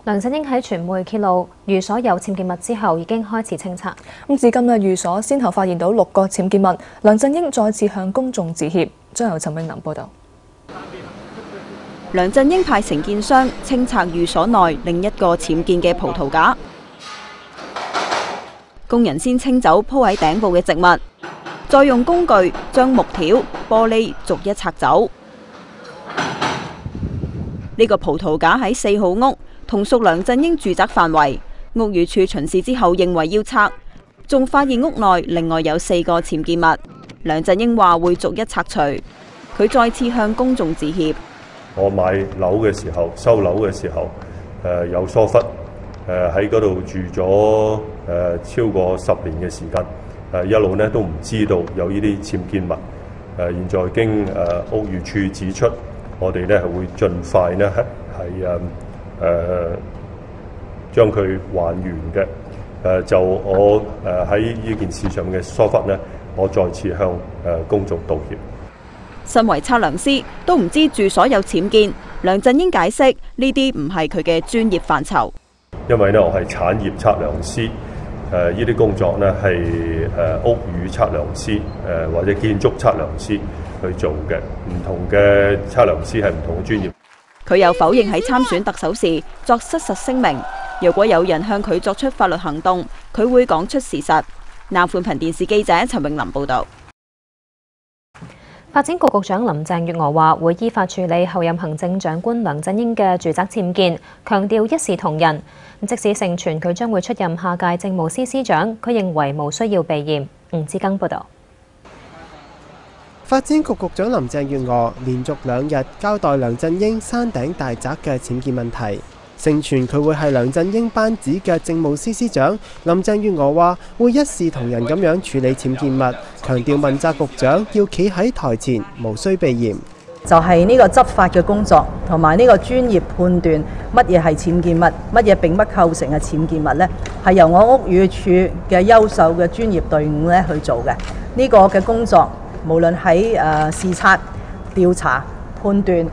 梁振英喺傳媒揭露寓所有僭建物之後，已經開始清拆。至今寓所先後發現到6個僭建物，梁振英再次向公眾致歉。將由陳永林報導。梁振英派承建商清拆寓所內另一個僭建嘅葡萄架，工人先清走鋪喺頂部嘅植物，再用工具將木條、玻璃逐一拆走。呢個葡萄架喺4號屋，同屬梁振英住宅範圍。屋宇署巡視之後認為要拆，仲發現屋內另外有4個僭建物。梁振英話會逐一拆除，佢再次向公眾致歉。我買樓嘅時候、收樓嘅時候，有疏忽，喺嗰度住咗超過10年嘅時間，一路呢都唔知道有呢啲僭建物。現在經屋宇署指出，我哋呢係會盡快呢係將佢還原嘅。就我喺呢件事上嘅疏忽呢，我再次向公眾道歉。身為測量師，都唔知住所有僭建。梁振英解釋呢啲唔係佢嘅專業範疇。因為呢，我係產業測量師，呢啲工作呢係屋宇測量師或者建築測量師去做嘅。唔同嘅測量師係唔同嘅專業。佢又否認喺參選特首時作失實聲明。如果有人向佢作出法律行動，佢會講出事實。南寬頻電視記者陳永林報導。發展局局長林鄭月娥話會依法處理候任行政長官梁振英嘅住宅僭建，強調一視同仁。即使盛傳佢將會出任下屆政務司司長，佢認為無需要避嫌。吳志庚報導。發展局局長林鄭月娥連續2日交代梁振英山頂大宅嘅僭建問題。盛傳佢會係梁振英班子嘅政務司司長，林鄭月娥話會一視同仁咁樣處理僭建物，強調問責局長要企喺台前，無需避嫌。就係呢個執法嘅工作，同埋呢個專業判斷乜嘢係僭建物，乜嘢並不構成嘅僭建物呢，係由我屋宇署嘅優秀嘅專業隊伍咧去做嘅。呢個嘅工作，無論喺視察、調查、判斷、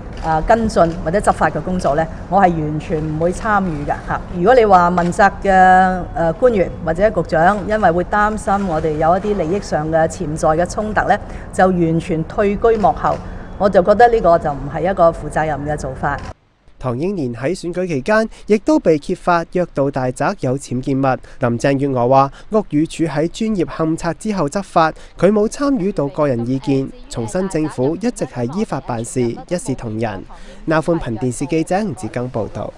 跟進或者執法嘅工作呢，我係完全唔會參與嘅嚇。如果你話問責嘅官員或者局長，因為會擔心我哋有一啲利益上嘅潛在嘅衝突呢，就完全退居幕後，我就覺得呢個就唔係一個負責任嘅做法。唐英年喺選舉期間亦都被揭發約道大宅有僭建物。林鄭月娥話：屋宇署喺專業勘察之後執法，佢冇參與到個人意見。重申政府一直係依法辦事，一視同仁。南寬頻電視記者吳志庚報導。